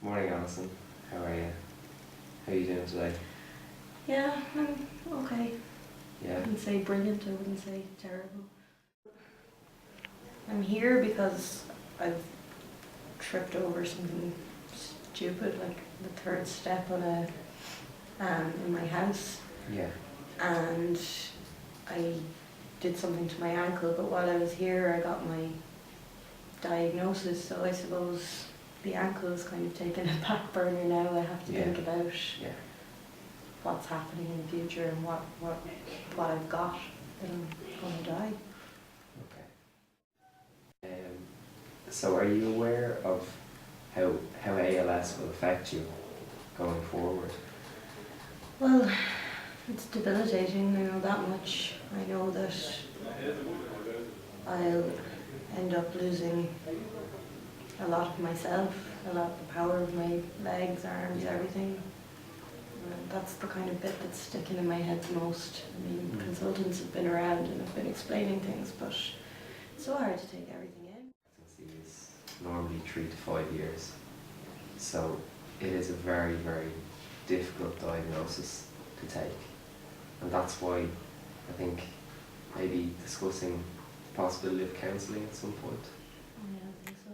Morning, Alison. How are you? How are you doing today? Yeah, I'm okay. I Yeah? wouldn't say brilliant, I wouldn't say terrible. I'm here because I've tripped over something stupid, like the third step on in my house, Yeah. and I did something to my ankle, but while I was here I got my diagnosis, so I suppose the ankle is kind of taking a back burner now. I have to think about Yeah. what's happening in the future and what I've got that I'm going to die. Okay. So are you aware of how ALS will affect you going forward? Well, it's debilitating, I know that much. I know that I'll end up losing a lot of myself, a lot of the power of my legs, arms, everything. And that's the kind of bit that's sticking in my head the most. I mean, consultants have been around and have been explaining things, but it's so hard to take everything in. It's normally 3 to 5 years. So it is a very, very difficult diagnosis to take. And that's why I think maybe discussing the possibility of counselling at some point. Yeah, I think so.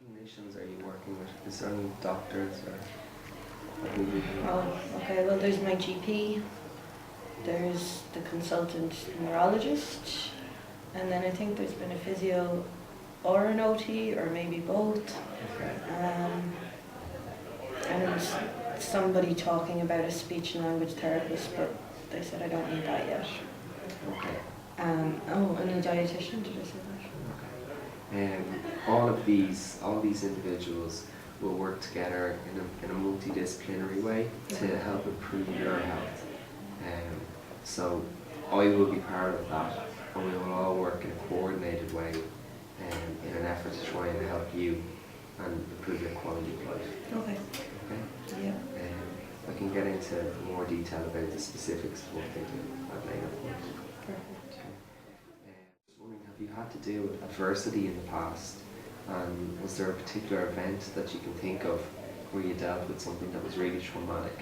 Clinicians are you working with? Is there any doctors or? Oh, okay, well there's my GP, there's the consultant neurologist, and then I think there's been a physio or an OT, or maybe both. Okay. And somebody talking about a speech and language therapist, but they said I don't need that yet. Okay. Oh, and a dietitian, did I say that? Okay. All these individuals will work together in a multidisciplinary way to help improve your health. So I will be part of that, and we will all work in a coordinated way in an effort to try and help you and improve your quality of life. Okay. Okay? Yeah. I can get into more detail about the specifics of what they do at later point. Perfect. Just wondering, have you had to deal with adversity in the past? And was there a particular event that you can think of where you dealt with something that was really traumatic?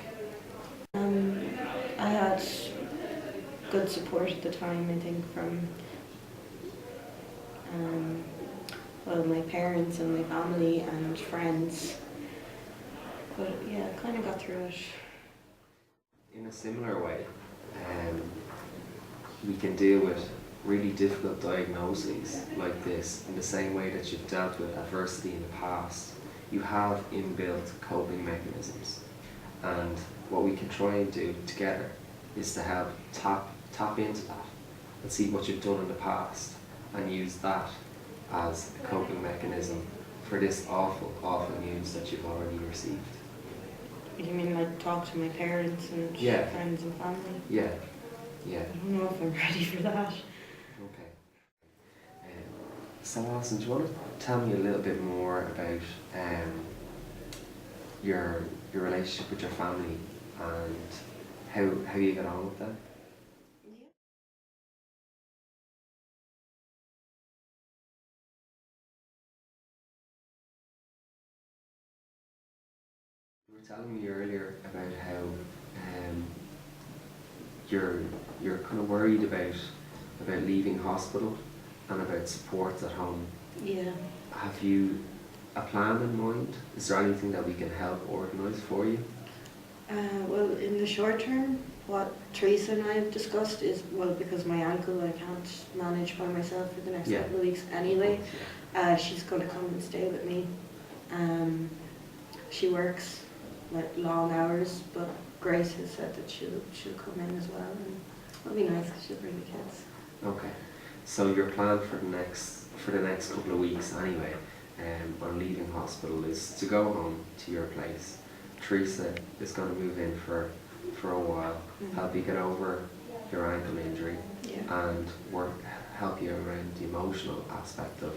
I had good support at the time, I think, from well, my parents and my family and friends. But yeah, I kind of got through it. In a similar way, we can deal with really difficult diagnoses like this in the same way that you've dealt with adversity in the past. You have inbuilt coping mechanisms, and what we can try and do together is to help tap into that and see what you've done in the past and use that as a coping mechanism for this awful news that you've already received. You mean like talk to my parents and friends and family? Yeah. I don't know if I'm ready for that. Okay. So Alison, do you want to tell me a little bit more about your relationship with your family and how you get on with them? You were telling me earlier about how you're kind of worried about leaving hospital and about supports at home. Yeah. Have you a plan in mind? Is there anything that we can help organise for you? Well, in the short term, what Teresa and I have discussed is, well, because my ankle I can't manage by myself for the next couple of weeks anyway, she's going to come and stay with me. She works like long hours, but Grace has said that she'll come in as well, and it'll be nice because she'll bring the kids. Okay, so your plan for the next couple of weeks anyway, on leaving hospital, is to go home to your place. Teresa is going to move in for a while, help you get over your ankle injury, and help you around the emotional aspect of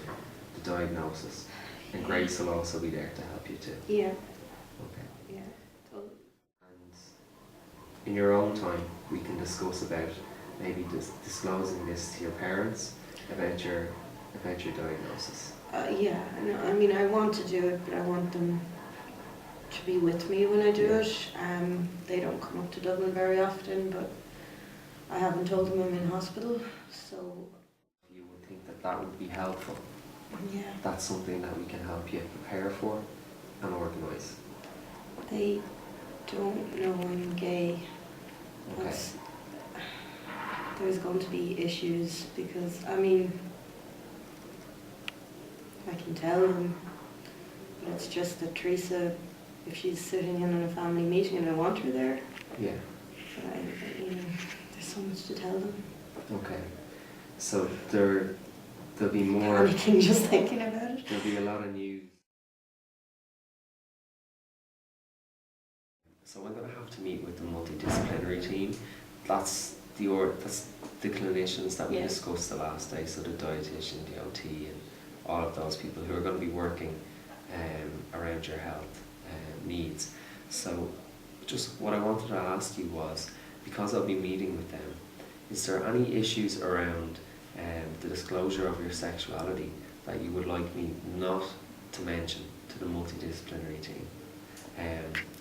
the diagnosis. And Grace will also be there to help you too. Yeah. Okay. Yeah. Totally. And in your own time, we can discuss about maybe disclosing this to your parents about your diagnosis. Yeah. I mean, I want to do it, but I want them to be with me when I do it. They don't come up to Dublin very often, but I haven't told them I'm in hospital, so You would think that that would be helpful. yeah. That's something that we can help you prepare for and organise. They don't know I'm gay. Okay. That's- There's going to be issues because, I mean, I can tell them, but it's just that Teresa, if she's sitting in on a family meeting and I want her there, Yeah. but there's so much to tell them. Okay. So there'll be more. Panicking just thinking about it. There'll be a lot of news. So I'm going to have to meet with the multidisciplinary team. That's the clinicians that we Yeah. discussed the last day. So the dietitian, the OT, and all of those people who are going to be working around your health needs. So just what I wanted to ask you was, because I'll be meeting with them, is there any issues around the disclosure of your sexuality that you would like me not to mention to the multidisciplinary team?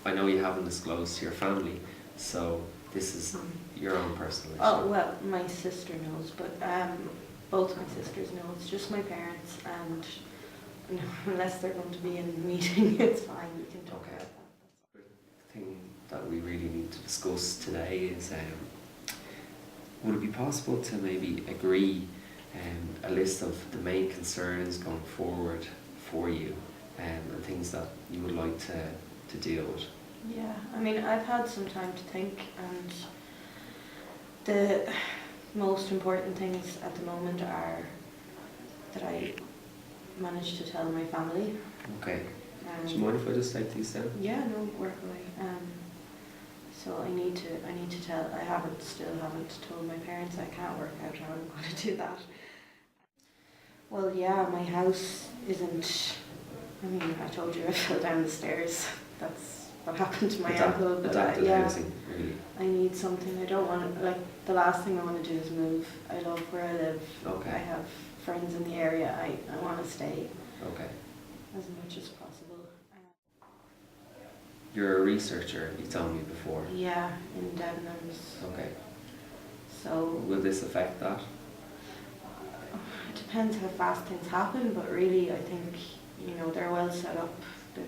I know you haven't disclosed to your family, so this is your own personal issue. Oh, well, my sister knows, but both my sisters know. It's just my parents, and unless they're going to be in the meeting, it's fine. We can talk Okay. about that. The thing that we really need to discuss today is, would it be possible to maybe agree a list of the main concerns going forward for you, and things that you would like to deal with? Yeah, I mean, I've had some time to think, and the most important things at the moment are that I managed to tell my family. Okay. Do you mind if I just take these down? Yeah, no, work away. So I need to tell. Still haven't told my parents. I can't work out how I'm going to do that. Well, yeah, my house isn't. I mean, I told you I fell down the stairs. That's what happened to my ankle. But Adapted yeah, housing, really. I need something. I don't want to. Like, the last thing I want to do is move. I love where I live. Okay. I have friends in the area. I want to stay Okay. as much as possible. You're a researcher, you told me before. Yeah, in Debenhams. Okay. So Will this affect that? it depends how fast things happen, but really I think, they're well set up. They've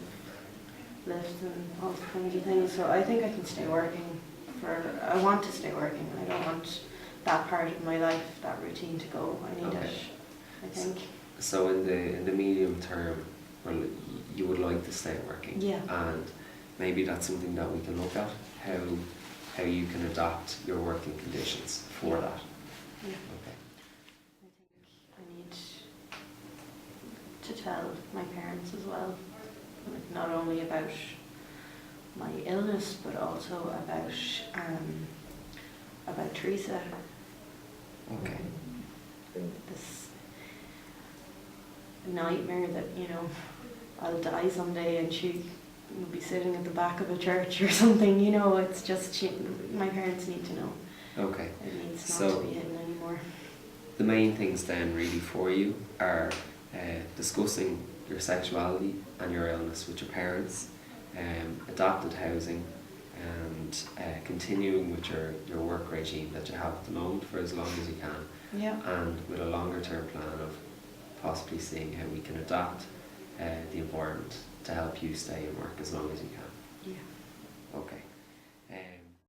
lifts and all kinds of things. So I think I can stay working I want to stay working. I don't want that part of my life, that routine to go. I need it, I think. So in the medium term, well, you would like to stay working. Yeah. And maybe that's something that we can look at, how you can adapt your working conditions for that. Yeah. Okay. I think I need to tell my parents as well, like, not only about my illness, but also about Teresa. Okay. This nightmare that, I'll die someday and she will be sitting at the back of a church or something, it's just, my parents need to know. Okay. It needs not to be hidden anymore. The main things then really for you are discussing your sexuality and your illness with your parents, adapted housing, and continuing with your work regime that you have at the moment for as long as you can. Yeah. And with a longer term plan of possibly seeing how we can adapt the environment to help you stay and work as long as you can. Yeah. Okay.